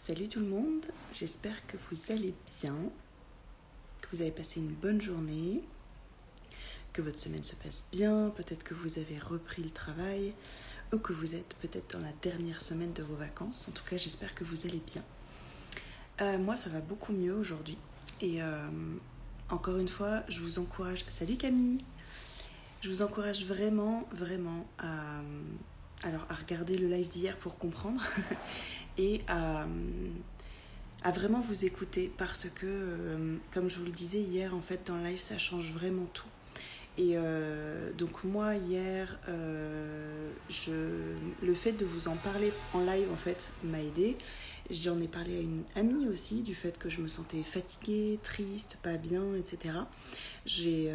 Salut tout le monde, j'espère que vous allez bien, que vous avez passé une bonne journée, que votre semaine se passe bien, peut-être que vous avez repris le travail ou que vous êtes peut-être dans la dernière semaine de vos vacances. En tout cas, j'espère que vous allez bien. Moi, ça va beaucoup mieux aujourd'hui et encore une fois, je vous encourage... Salut Camille! Je vous encourage vraiment à regarder le live d'hier pour comprendre et à vraiment vous écouter parce que, comme je vous le disais hier, en fait, dans le live, ça change vraiment tout. Et donc moi, hier, le fait de vous en parler en live, en fait, m'a aidée. J'en ai parlé à une amie aussi, du fait que je me sentais fatiguée, triste, pas bien, etc. J'ai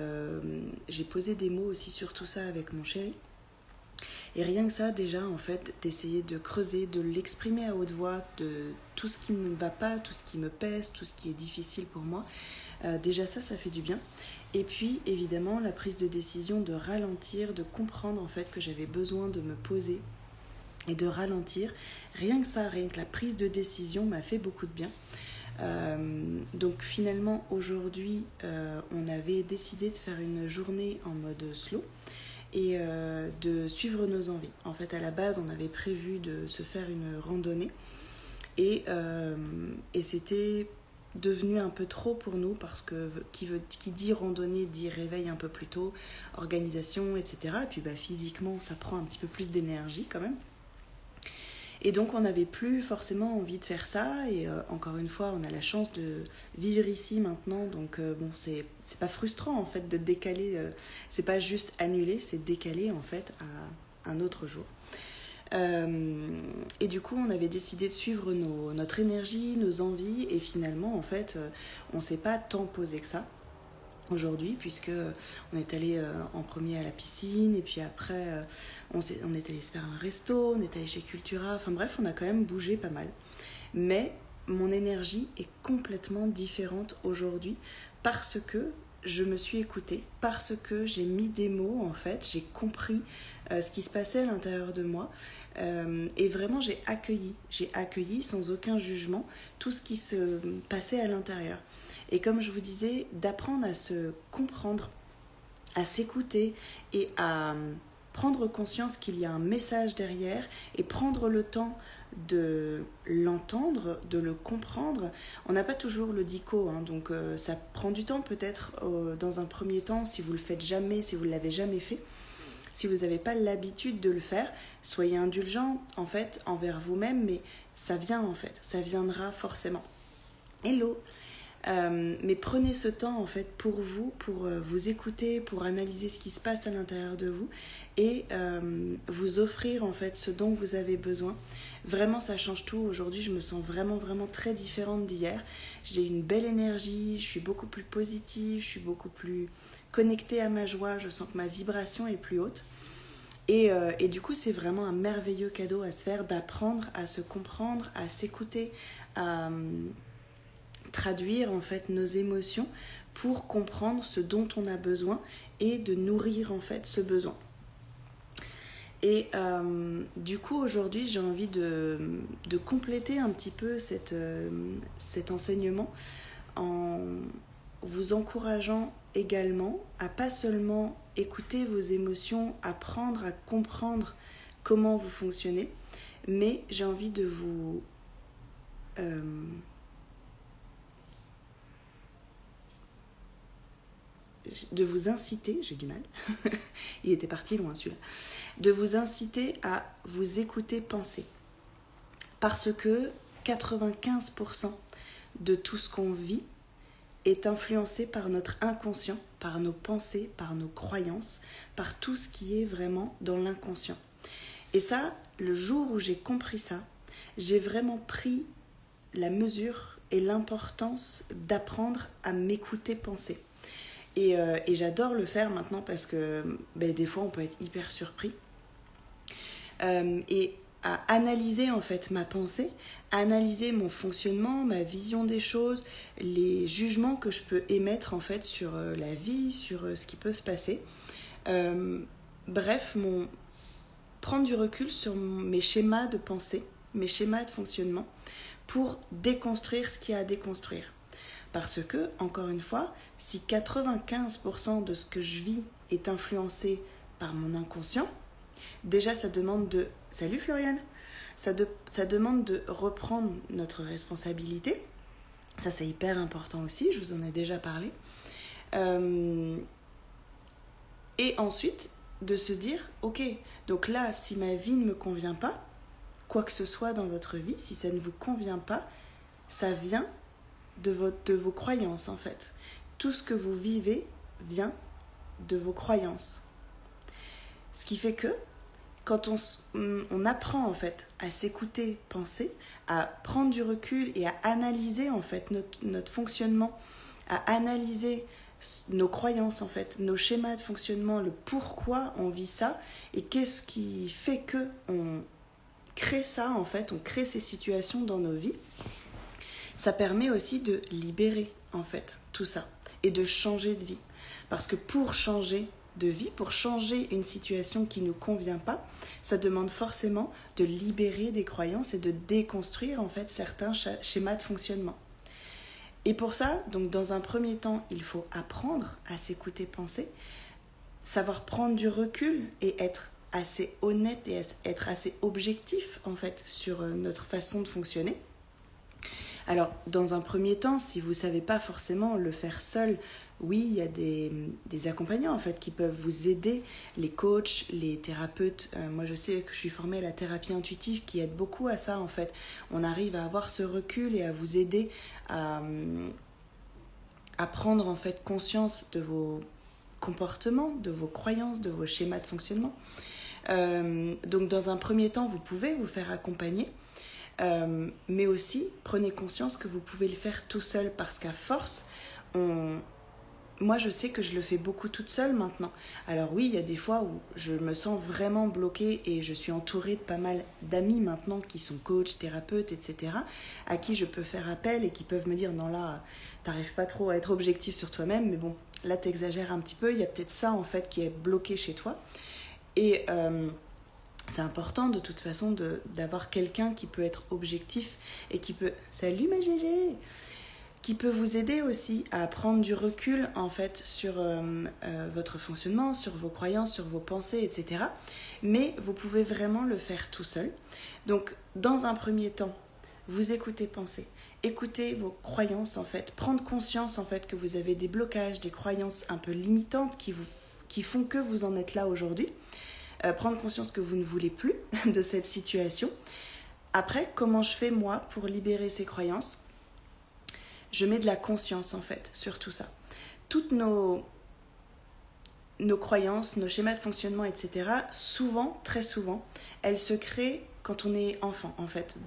posé des mots aussi sur tout ça avec mon chéri. Et rien que ça, déjà, en fait, d'essayer de creuser, de l'exprimer à haute voix, de tout ce qui ne va pas, tout ce qui me pèse, tout ce qui est difficile pour moi. Déjà ça fait du bien. Et puis, évidemment, la prise de décision de ralentir, de comprendre, en fait, que j'avais besoin de me poser et de ralentir. Rien que ça, rien que la prise de décision m'a fait beaucoup de bien. Donc finalement, aujourd'hui, on avait décidé de faire une journée en mode slow et de suivre nos envies. En fait, à la base, on avait prévu de se faire une randonnée et c'était devenu un peu trop pour nous parce que qui dit randonnée dit réveil un peu plus tôt, organisation, etc. Et puis physiquement, ça prend un petit peu plus d'énergie quand même. Et donc, on n'avait plus forcément envie de faire ça. Et encore une fois, on a la chance de vivre ici maintenant. Donc, c'est pas frustrant, en fait, de décaler. C'est pas juste annuler, c'est décaler, en fait, à un autre jour. Et du coup, on avait décidé de suivre notre énergie, nos envies. Et finalement, en fait, on ne s'est pas tant posé que ça aujourd'hui, puisque on est allé en premier à la piscine et puis après on est allé se faire un resto, on est allé chez Cultura, enfin bref, on a quand même bougé pas mal. Mais mon énergie est complètement différente aujourd'hui parce que je me suis écoutée, parce que j'ai mis des mots, en fait, j'ai compris ce qui se passait à l'intérieur de moi et vraiment j'ai accueilli sans aucun jugement tout ce qui se passait à l'intérieur. Et comme je vous disais, d'apprendre à se comprendre, à s'écouter et à prendre conscience qu'il y a un message derrière et prendre le temps de l'entendre, de le comprendre. On n'a pas toujours le dico, donc ça prend du temps peut-être dans un premier temps si vous ne le faites jamais, si vous ne l'avez jamais fait. Si vous n'avez pas l'habitude de le faire, soyez indulgent en fait envers vous-même, mais ça vient en fait, ça viendra forcément. Hello! Mais prenez ce temps en fait pour vous écouter, pour analyser ce qui se passe à l'intérieur de vous et vous offrir en fait ce dont vous avez besoin. Vraiment, ça change tout. Aujourd'hui, je me sens vraiment très différente d'hier. J'ai une belle énergie, je suis beaucoup plus positive, je suis beaucoup plus connectée à ma joie, je sens que ma vibration est plus haute. Et du coup, c'est vraiment un merveilleux cadeau à se faire, d'apprendre à se comprendre, à s'écouter, à traduire en fait nos émotions pour comprendre ce dont on a besoin et de nourrir en fait ce besoin. Et du coup aujourd'hui j'ai envie de compléter un petit peu cet enseignement en vous encourageant également à pas seulement écouter vos émotions, apprendre à comprendre comment vous fonctionnez, mais j'ai envie de vous inciter, j'ai du mal, il était parti loin celui-là, de vous inciter à vous écouter penser. Parce que 95% de tout ce qu'on vit est influencé par notre inconscient, par nos pensées, par nos croyances, par tout ce qui est vraiment dans l'inconscient. Et ça, le jour où j'ai compris ça, j'ai vraiment pris la mesure et l'importance d'apprendre à m'écouter penser. Et j'adore le faire maintenant parce que des fois on peut être hyper surpris et à analyser en fait ma pensée, à analyser mon fonctionnement, ma vision des choses, les jugements que je peux émettre en fait sur la vie, sur ce qui peut se passer. Bref, prendre du recul sur mes schémas de pensée mes schémas de fonctionnement pour déconstruire ce qu'il y a à déconstruire. Parce que, encore une fois, si 95% de ce que je vis est influencé par mon inconscient, déjà ça demande de... Salut Floriane! Ça demande de reprendre notre responsabilité. Ça c'est hyper important aussi, je vous en ai déjà parlé. Et ensuite, de se dire, ok, donc là, si ma vie ne me convient pas, quoi que ce soit dans votre vie, si ça ne vous convient pas, ça vient de vos croyances en fait. Tout ce que vous vivez vient de vos croyances. Ce qui fait que quand on apprend en fait à s'écouter, penser, à prendre du recul et à analyser en fait notre fonctionnement, à analyser nos croyances en fait, nos schémas de fonctionnement, le pourquoi on vit ça et qu'est-ce qui fait que on crée ça en fait, on crée ces situations dans nos vies. Ça permet aussi de libérer en fait tout ça et de changer de vie. Parce que pour changer de vie, pour changer une situation qui ne nous convient pas, ça demande forcément de libérer des croyances et de déconstruire en fait certains schémas de fonctionnement. Et pour ça, donc dans un premier temps, il faut apprendre à s'écouter penser, savoir prendre du recul et être assez honnête et être assez objectif en fait sur notre façon de fonctionner. Alors, dans un premier temps, si vous ne savez pas forcément le faire seul, oui, il y a des accompagnants en fait qui peuvent vous aider, les coachs, les thérapeutes. Moi, je sais que je suis formée à la thérapie intuitive qui aide beaucoup à ça en fait. On arrive à avoir ce recul et à vous aider à prendre en fait conscience de vos comportements, de vos croyances, de vos schémas de fonctionnement. Donc, dans un premier temps, vous pouvez vous faire accompagner. Mais aussi, prenez conscience que vous pouvez le faire tout seul parce qu'à force, moi je sais que je le fais beaucoup toute seule maintenant. Alors oui, il y a des fois où je me sens vraiment bloquée et je suis entourée de pas mal d'amis maintenant qui sont coachs, thérapeutes, etc. à qui je peux faire appel et qui peuvent me dire non là, t'arrives pas trop à être objectif sur toi-même, mais bon, là t'exagères un petit peu, il y a peut-être ça en fait qui est bloqué chez toi. Et c'est important de toute façon d'avoir quelqu'un qui peut être objectif et qui peut... Salut ma Gégé! Qui peut vous aider aussi à prendre du recul en fait sur votre fonctionnement, sur vos croyances, sur vos pensées, etc. Mais vous pouvez vraiment le faire tout seul. Donc dans un premier temps, vous écoutez penser, écoutez vos croyances en fait, prendre conscience en fait que vous avez des blocages, des croyances un peu limitantes qui font que vous en êtes là aujourd'hui. Prendre conscience que vous ne voulez plus de cette situation. Après, comment je fais moi pour libérer ces croyances ? Je mets de la conscience en fait sur tout ça. Toutes nos croyances, nos schémas de fonctionnement, etc. Souvent, très souvent, elles se créent quand on est enfant en fait,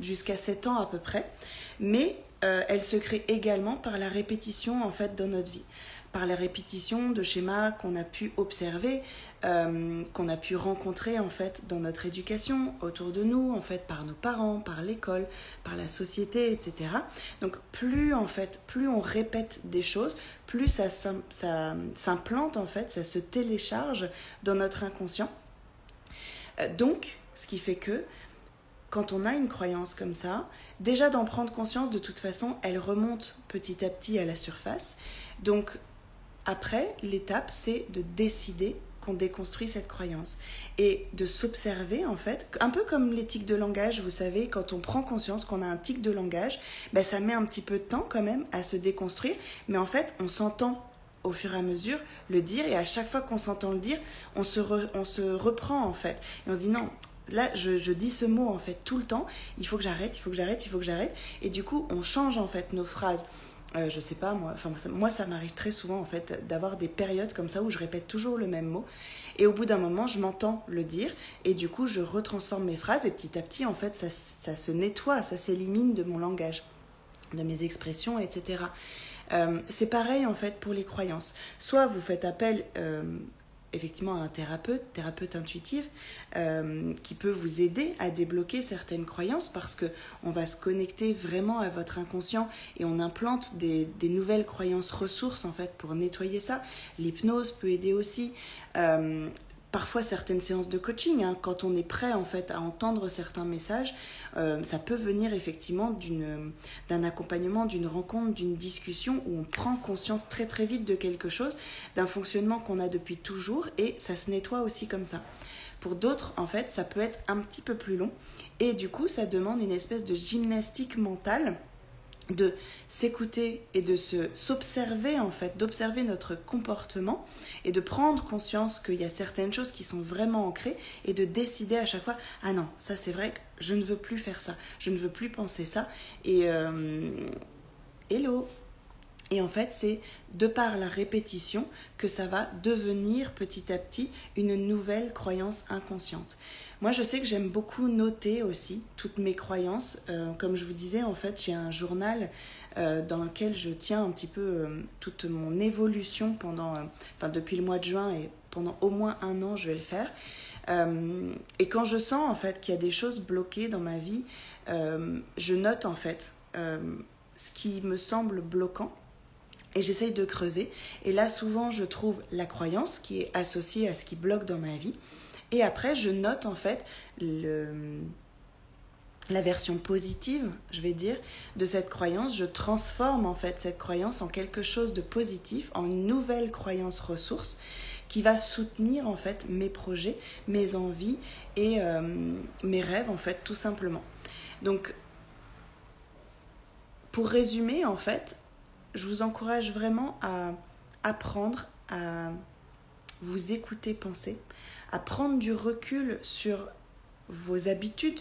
jusqu'à 7 ans à peu près. Mais elles se créent également par la répétition en fait dans notre vie. Par la répétition de schémas qu'on a pu observer, qu'on a pu rencontrer en fait dans notre éducation, autour de nous, en fait par nos parents, par l'école, par la société, etc. Donc plus on répète des choses, plus ça s'implante en fait, ça se télécharge dans notre inconscient. Donc, ce qui fait que quand on a une croyance comme ça, déjà d'en prendre conscience, de toute façon, elle remonte petit à petit à la surface. Donc, après, l'étape, c'est de décider qu'on déconstruit cette croyance et de s'observer, en fait, un peu comme les tics de langage, vous savez, quand on prend conscience qu'on a un tic de langage, ça met un petit peu de temps quand même à se déconstruire, mais en fait, on s'entend au fur et à mesure le dire et à chaque fois qu'on s'entend le dire, on se reprend, en fait. Et on se dit non, là, je dis ce mot, en fait, tout le temps, il faut que j'arrête. Et du coup, on change, en fait, nos phrases. Je sais pas, moi ça m'arrive très souvent en fait d'avoir des périodes comme ça où je répète toujours le même mot et au bout d'un moment je m'entends le dire et du coup je retransforme mes phrases et petit à petit en fait ça se nettoie, ça s'élimine de mon langage, de mes expressions, etc. C'est pareil en fait pour les croyances. Soit vous faites appel effectivement à un thérapeute intuitif qui peut vous aider à débloquer certaines croyances parce qu'on va se connecter vraiment à votre inconscient et on implante des nouvelles croyances ressources en fait pour nettoyer ça. L'hypnose peut aider aussi. parfois certaines séances de coaching, hein, quand on est prêt en fait à entendre certains messages, ça peut venir effectivement d'un accompagnement, d'une rencontre, d'une discussion où on prend conscience très très vite de quelque chose, d'un fonctionnement qu'on a depuis toujours, et ça se nettoie aussi comme ça. Pour d'autres, en fait, ça peut être un petit peu plus long, et du coup, ça demande une espèce de gymnastique mentale, de s'écouter et de s'observer en fait, d'observer notre comportement et de prendre conscience qu'il y a certaines choses qui sont vraiment ancrées et de décider à chaque fois, ah non, ça c'est vrai que je ne veux plus faire ça, je ne veux plus penser ça, et hello. Et en fait, c'est de par la répétition que ça va devenir petit à petit une nouvelle croyance inconsciente. Moi, je sais que j'aime beaucoup noter aussi toutes mes croyances. Comme je vous disais, en fait, j'ai un journal dans lequel je tiens un petit peu toute mon évolution depuis le mois de juin, et pendant au moins 1 an, je vais le faire. Et quand je sens en fait qu'il y a des choses bloquées dans ma vie, je note en fait ce qui me semble bloquant. Et j'essaye de creuser. Et là, souvent, je trouve la croyance qui est associée à ce qui bloque dans ma vie. Et après, je note en fait la version positive, je vais dire, de cette croyance. Je transforme en fait cette croyance en quelque chose de positif, en une nouvelle croyance ressource qui va soutenir en fait mes projets, mes envies et mes rêves en fait, tout simplement. Donc, pour résumer en fait, je vous encourage vraiment à apprendre à vous écouter penser, à prendre du recul sur vos habitudes,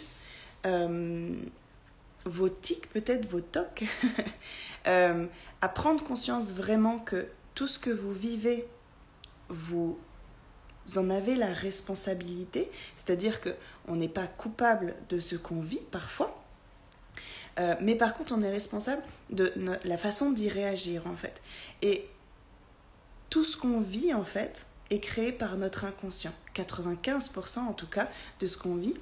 vos tics peut-être, vos tocs, à prendre conscience vraiment que tout ce que vous vivez, vous en avez la responsabilité, c'est-à-dire qu'on n'est pas coupable de ce qu'on vit parfois, mais par contre on est responsable de la façon d'y réagir en fait. Et tout ce qu'on vit en fait est créé par notre inconscient. 95% en tout cas de ce qu'on vit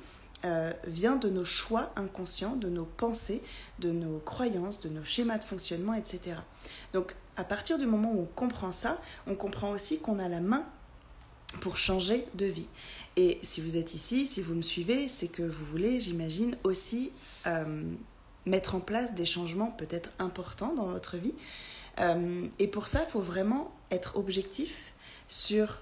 vient de nos choix inconscients, de nos pensées, de nos croyances, de nos schémas de fonctionnement, etc. Donc à partir du moment où on comprend ça, on comprend aussi qu'on a la main pour changer de vie. Et si vous êtes ici, si vous me suivez, c'est que vous voulez, j'imagine, aussi mettre en place des changements peut-être importants dans votre vie. Et pour ça, il faut vraiment être objectif sur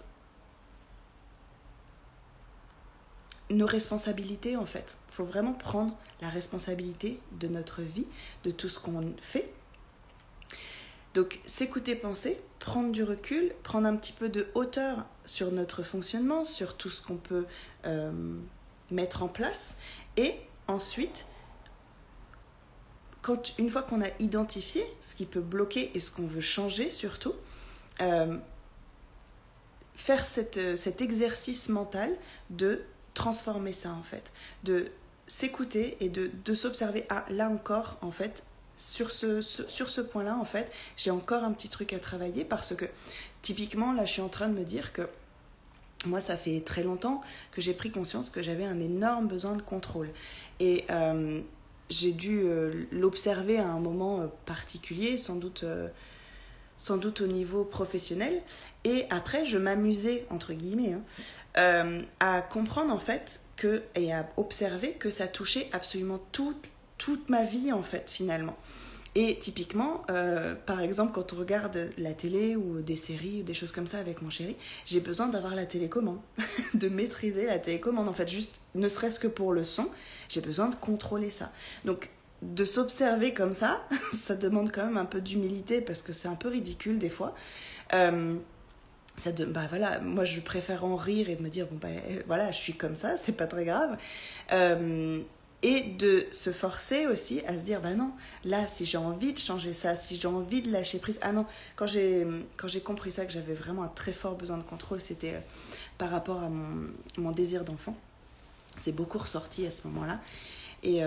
nos responsabilités en fait. Il faut vraiment prendre la responsabilité de notre vie, de tout ce qu'on fait. Donc s'écouter, penser, prendre du recul, prendre un petit peu de hauteur sur notre fonctionnement, sur tout ce qu'on peut mettre en place, et ensuite une fois qu'on a identifié ce qui peut bloquer et ce qu'on veut changer surtout, faire cet exercice mental de transformer ça en fait, de s'écouter et de s'observer. Ah, là encore en fait, sur ce point-là en fait, j'ai encore un petit truc à travailler, parce que typiquement là je suis en train de me dire que moi ça fait très longtemps que j'ai pris conscience que j'avais un énorme besoin de contrôle, et j'ai dû l'observer à un moment particulier, sans doute au niveau professionnel, et après je m'amusais entre guillemets à comprendre en fait et à observer que ça touchait absolument toute ma vie en fait finalement. Et typiquement, par exemple, quand on regarde la télé ou des séries ou des choses comme ça avec mon chéri, j'ai besoin d'avoir la télécommande, de maîtriser la télécommande. En fait, juste, ne serait-ce que pour le son, j'ai besoin de contrôler ça. Donc, de s'observer comme ça, ça demande quand même un peu d'humilité, parce que c'est un peu ridicule des fois. Voilà, moi, je préfère en rire et de me dire, voilà, je suis comme ça, c'est pas très grave. Et de se forcer aussi à se dire, non, là, si j'ai envie de changer ça, si j'ai envie de lâcher prise... Ah non, quand j'ai compris ça, que j'avais vraiment un très fort besoin de contrôle, c'était par rapport à mon désir d'enfant. C'est beaucoup ressorti à ce moment-là. Et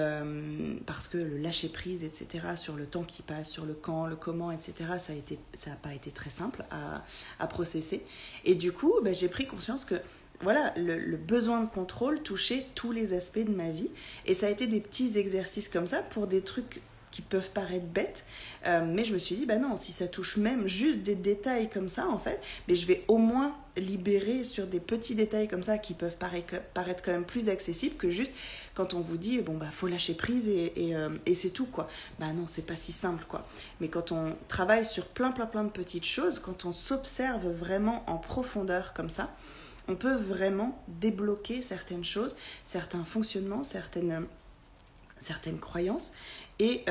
parce que le lâcher prise, etc., sur le temps qui passe, sur le quand, le comment, etc., ça n'a pas été très simple à processer. Et du coup, j'ai pris conscience que voilà, le besoin de contrôle touchait tous les aspects de ma vie. Et ça a été des petits exercices comme ça pour des trucs qui peuvent paraître bêtes, mais je me suis dit, bah non, si ça touche même juste des détails comme ça, en fait, mais je vais au moins libérer sur des petits détails comme ça qui peuvent paraître quand même plus accessibles que juste quand on vous dit, bon, bah, faut lâcher prise et c'est tout, quoi. Bah non, c'est pas si simple, quoi. Mais quand on travaille sur plein de petites choses, quand on s'observe vraiment en profondeur comme ça, on peut vraiment débloquer certaines choses, certains fonctionnements, certaines croyances et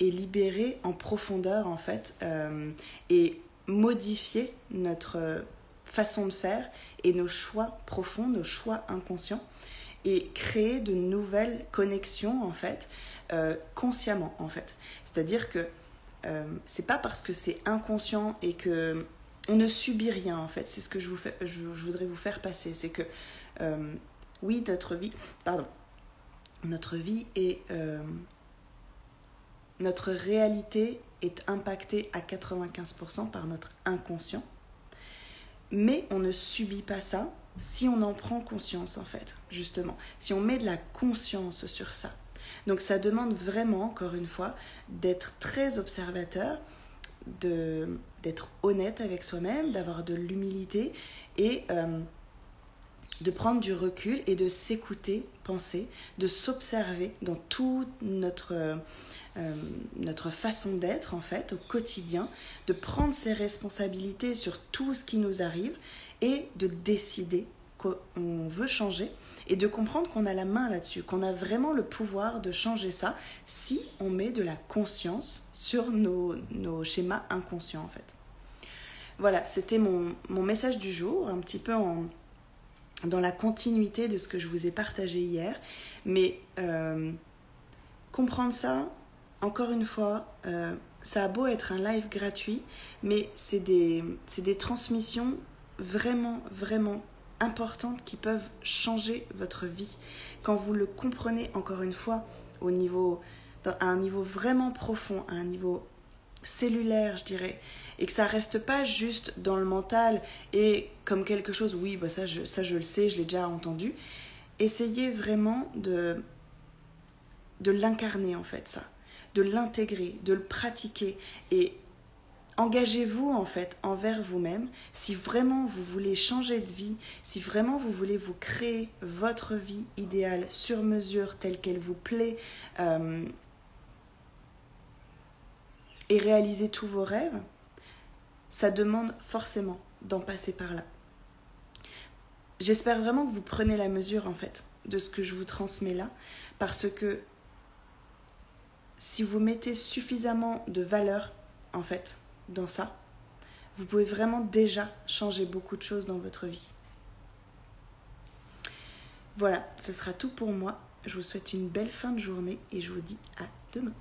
libérer en profondeur en fait et modifier notre façon de faire et nos choix profonds, nos choix inconscients et créer de nouvelles connexions en fait consciemment en fait. C'est-à-dire que c'est pas parce que c'est inconscient et que on ne subit rien en fait, c'est ce que je voudrais vous faire passer, c'est que oui, notre vie est notre réalité est impactée à 95% par notre inconscient, mais on ne subit pas ça si on en prend conscience en fait, justement, si on met de la conscience sur ça. Donc ça demande vraiment, encore une fois, d'être très observateur, d'être honnête avec soi-même, d'avoir de l'humilité et de prendre du recul et de s'écouter, penser, de s'observer dans toute notre façon d'être en fait au quotidien, de prendre ses responsabilités sur tout ce qui nous arrive et de décider qu'on veut changer et de comprendre qu'on a la main là-dessus, qu'on a vraiment le pouvoir de changer ça si on met de la conscience sur nos schémas inconscients en fait. Voilà, c'était mon message du jour, un petit peu dans la continuité de ce que je vous ai partagé hier, mais comprendre ça, encore une fois, ça a beau être un live gratuit, mais c'est des transmissions vraiment importantes qui peuvent changer votre vie. Quand vous le comprenez, encore une fois, à un niveau vraiment profond, à un niveau cellulaire, je dirais, et que ça reste pas juste dans le mental et comme quelque chose, oui, bah ça je le sais, je l'ai déjà entendu. Essayez vraiment de l'incarner en fait, ça, de l'intégrer, de le pratiquer et engagez-vous en fait envers vous-même. Si vraiment vous voulez changer de vie, si vraiment vous voulez vous créer votre vie idéale sur mesure telle qu'elle vous plaît, et réaliser tous vos rêves, ça demande forcément d'en passer par là. J'espère vraiment que vous prenez la mesure en fait de ce que je vous transmets là, parce que si vous mettez suffisamment de valeur en fait dans ça, vous pouvez vraiment déjà changer beaucoup de choses dans votre vie. Voilà, ce sera tout pour moi. Je vous souhaite une belle fin de journée et je vous dis à demain.